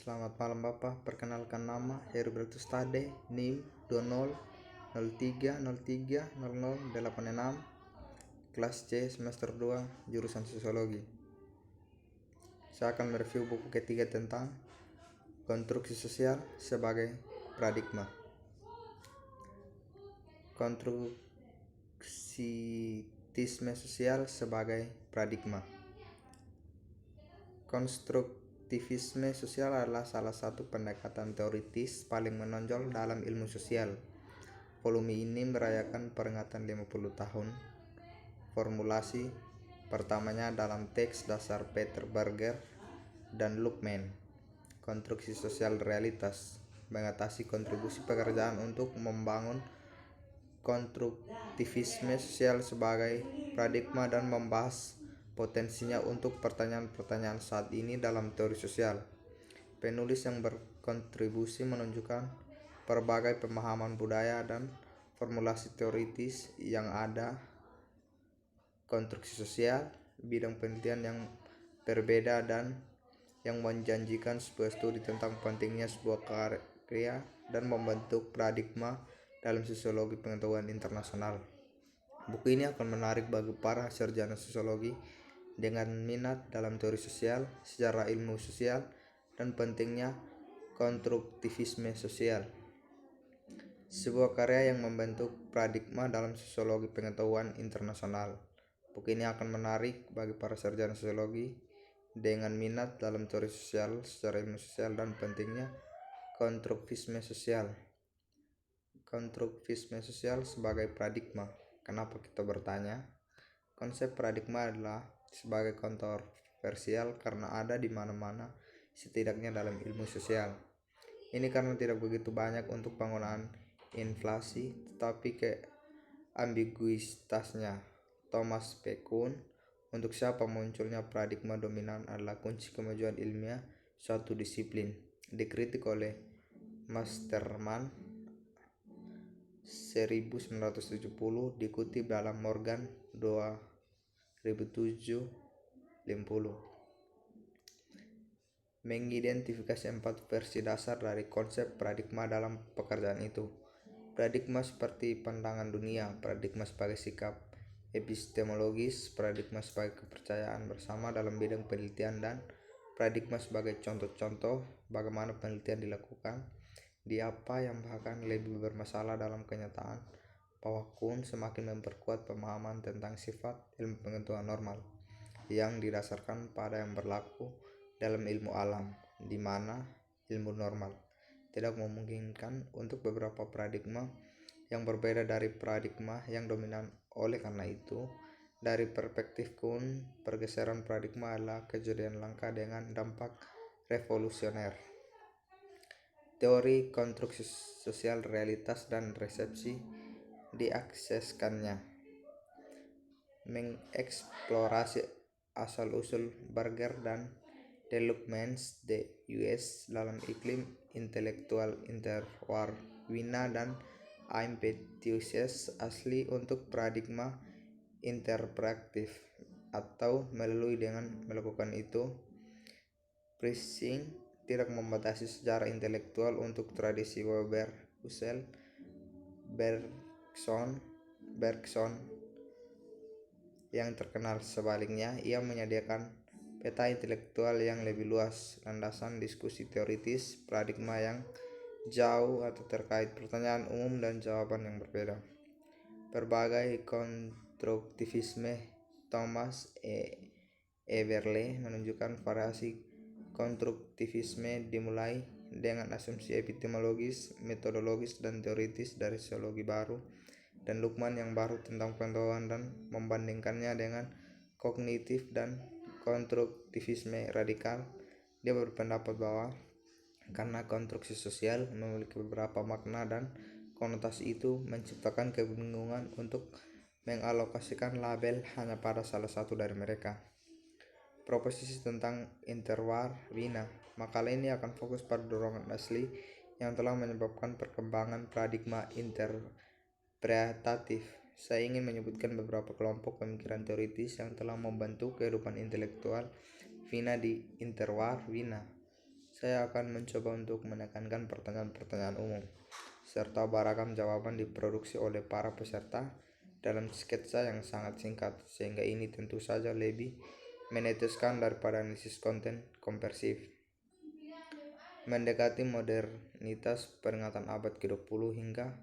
Selamat malam Bapak, perkenalkan nama Heru Bertustade, NIM 2003030086, kelas C semester 2, jurusan Sosiologi. Saya akan mereview buku ketiga tentang konstruksi sosial sebagai paradigma. Konstruktivisme sosial sebagai paradigma. Konstruktivisme sosial adalah salah satu pendekatan teoritis paling menonjol dalam ilmu sosial. Volume ini merayakan peringatan 50 tahun formulasi pertamanya dalam teks dasar Peter Berger dan Luhmann. Konstruksi sosial realitas mengatasi kontribusi pekerjaan untuk membangun konstruktivisme sosial sebagai paradigma dan membahas potensinya untuk pertanyaan-pertanyaan saat ini dalam teori sosial. Penulis yang berkontribusi menunjukkan berbagai pemahaman budaya dan formulasi teoritis yang ada konstruksi sosial, bidang penelitian yang berbeda dan yang menjanjikan sebuah studi tentang pentingnya sebuah karya dan membentuk paradigma dalam sosiologi pengetahuan internasional. Buku ini akan menarik bagi para sarjana sosiologi dengan minat dalam teori sosial, sejarah ilmu sosial, dan pentingnya konstruktivisme sosial. Sebuah karya yang membentuk paradigma dalam sosiologi pengetahuan internasional. Buku ini akan menarik bagi para sarjana sosiologi dengan minat dalam teori sosial, sejarah ilmu sosial, dan pentingnya konstruktivisme sosial. Konstruktivisme sosial sebagai paradigma. Kenapa kita bertanya? Konsep paradigma adalah sebagai kontroversial karena ada di mana-mana, setidaknya dalam ilmu sosial. Ini karena tidak begitu banyak untuk penggunaan inflasi, tetapi keambiguitasnya. Thomas P. Kuhn, untuk siapa munculnya paradigma dominan adalah kunci kemajuan ilmiah suatu disiplin. Dikritik oleh Masterman 1970, dikutip dalam Morgan 2007-50. Mengidentifikasi 4 versi dasar dari konsep paradigma dalam pekerjaan itu. Paradigma seperti pandangan dunia, paradigma sebagai sikap epistemologis, paradigma sebagai kepercayaan bersama dalam bidang penelitian, dan paradigma sebagai contoh-contoh bagaimana penelitian dilakukan di apa yang bahkan lebih bermasalah dalam kenyataan, bahwa Kuhn semakin memperkuat pemahaman tentang sifat ilmu pengetahuan normal yang didasarkan pada yang berlaku dalam ilmu alam, di mana ilmu normal tidak memungkinkan untuk beberapa paradigma yang berbeda dari paradigma yang dominan. Oleh karena itu, dari perspektif Kuhn, pergeseran paradigma adalah kejadian langka dengan dampak revolusioner. Teori konstruksi sosial realitas dan resepsi diakseskannya. Mengeksplorasi asal-usul Berger dan developments the US dalam iklim intelektual interwar Wina dan impetuous asli untuk paradigma interpretif, atau melalui dengan melakukan itu, Pricing tidak membatasi sejarah intelektual untuk tradisi Weber, Husserl, Bergson yang terkenal. Sebaliknya, ia menyediakan peta intelektual yang lebih luas, landasan diskusi teoritis, paradigma yang jauh atau terkait pertanyaan umum dan jawaban yang berbeda. Berbagai konstruktivisme. Thomas Eberle menunjukkan variasi konstruktivisme dimulai dengan asumsi epistemologis, metodologis, dan teoritis dari sosiologi baru, dan Luhmann yang baru tentang pengetahuan, dan membandingkannya dengan kognitif dan konstruktivisme radikal. Dia berpendapat bahwa karena konstruksi sosial memiliki beberapa makna dan konotasi, itu menciptakan kebingungan untuk mengalokasikan label hanya pada salah satu dari mereka. Proposisi tentang interwar Wina. Makalah ini akan fokus pada dorongan asli yang telah menyebabkan perkembangan paradigma interpretatif. Saya ingin menyebutkan beberapa kelompok pemikiran teoritis yang telah membantu kehidupan intelektual Wina di interwar Wina. Saya akan mencoba untuk menekankan pertanyaan-pertanyaan umum, serta beragam jawaban diproduksi oleh para peserta dalam sketsa yang sangat singkat, sehingga ini tentu saja lebih meneteskan daripada analisis konten komprehensif. Mendekati modernitas peringatan abad ke-20 hingga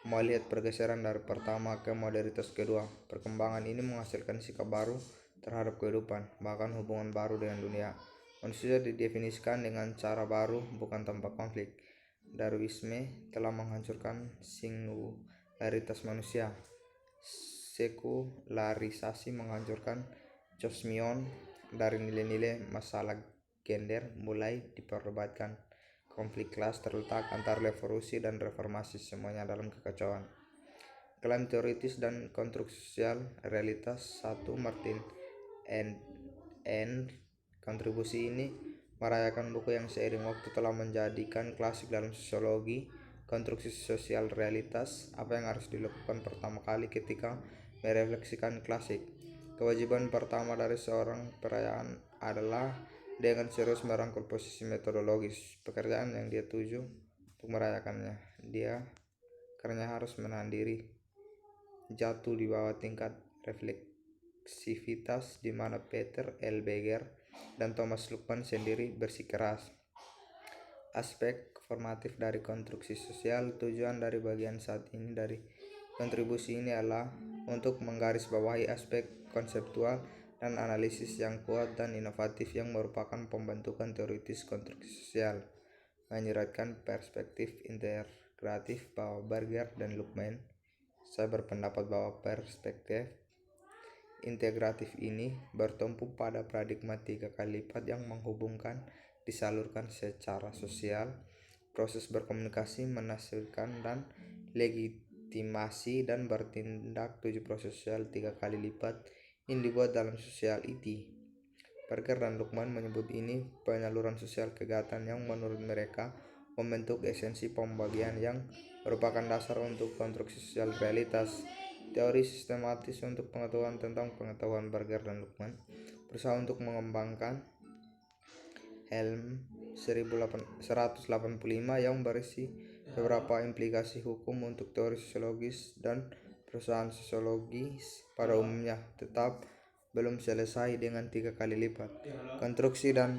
melihat pergeseran dari pertama ke modernitas kedua. Perkembangan ini menghasilkan sikap baru terhadap kehidupan, bahkan hubungan baru dengan dunia. Manusia didefinisikan dengan cara baru, bukan tanpa konflik. Darwinisme telah menghancurkan singularitas manusia. Sekularisasi menghancurkan cosmion dari nilai-nilai masalah gender mulai diperdebatkan. Konflik kelas terletak antara revolusi dan reformasi, semuanya dalam kekacauan. Klaim teoritis dan konstruksi sosial realitas 1 Martin N. Kontribusi ini merayakan buku yang seiring waktu telah menjadikan klasik dalam sosiologi konstruksi sosial realitas. Apa yang harus dilakukan pertama kali ketika merefleksikan klasik? Kewajiban pertama dari seorang perayaan adalah dengan serius merangkul posisi metodologis pekerjaan yang dia tuju untuk merayakannya. Dia karena harus menahan diri jatuh di bawah tingkat refleksivitas di mana Peter L. Beger dan Thomas Luckmann sendiri bersikeras. Aspek formatif dari konstruksi sosial. Tujuan dari bagian saat ini dari kontribusi ini adalah untuk menggarisbawahi aspek konseptual dan analisis yang kuat dan inovatif yang merupakan pembentukan teoritis konstruksi sosial, menyeratkan perspektif integratif bahwa Berger dan Luckmann. Saya berpendapat bahwa perspektif integratif ini bertumpu pada paradigma 3 kali lipat yang menghubungkan, disalurkan secara sosial, proses berkomunikasi, menafsirkan dan legitimasi, dan bertindak 7 proses sosial 3 kali lipat yang dibuat dalam sociality. Berger dan Luckmann menyebut ini penyaluran sosial kegiatan yang menurut mereka membentuk esensi pembagian yang merupakan dasar untuk konstruksi sosial realitas. Teori sistematis untuk pengetahuan tentang pengetahuan. Berger dan Luckmann berusaha untuk mengembangkan Helm 185 yang berisi beberapa implikasi hukum untuk teori sosiologis dan perusahaan sosiologis pada umumnya, tetap belum selesai dengan 3 kali lipat konstruksi dan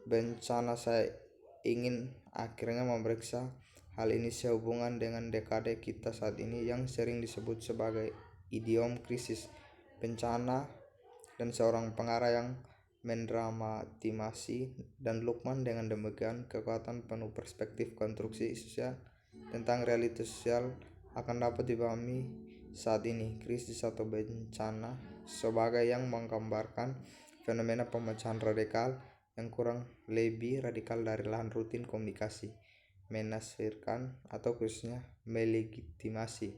bencana. Saya ingin akhirnya memeriksa hal ini sehubungan dengan dekade kita saat ini yang sering disebut sebagai idiom krisis, bencana, dan seorang pengarah yang mendramatisasi. Dan Luckmann dengan demikian kekuatan penuh perspektif konstruksi sosial tentang realitas sosial akan dapat dipahami saat ini. Krisis atau bencana sebagai yang menggambarkan fenomena pemecahan radikal yang kurang lebih radikal dari lahan rutin komunikasi, menafsirkan atau khususnya melegitimasi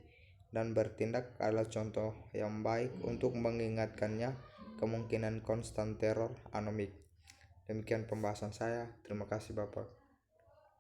dan bertindak adalah contoh yang baik untuk mengingatkannya kemungkinan konstan teror anomik. Demikian pembahasan saya. Terima kasih Bapak.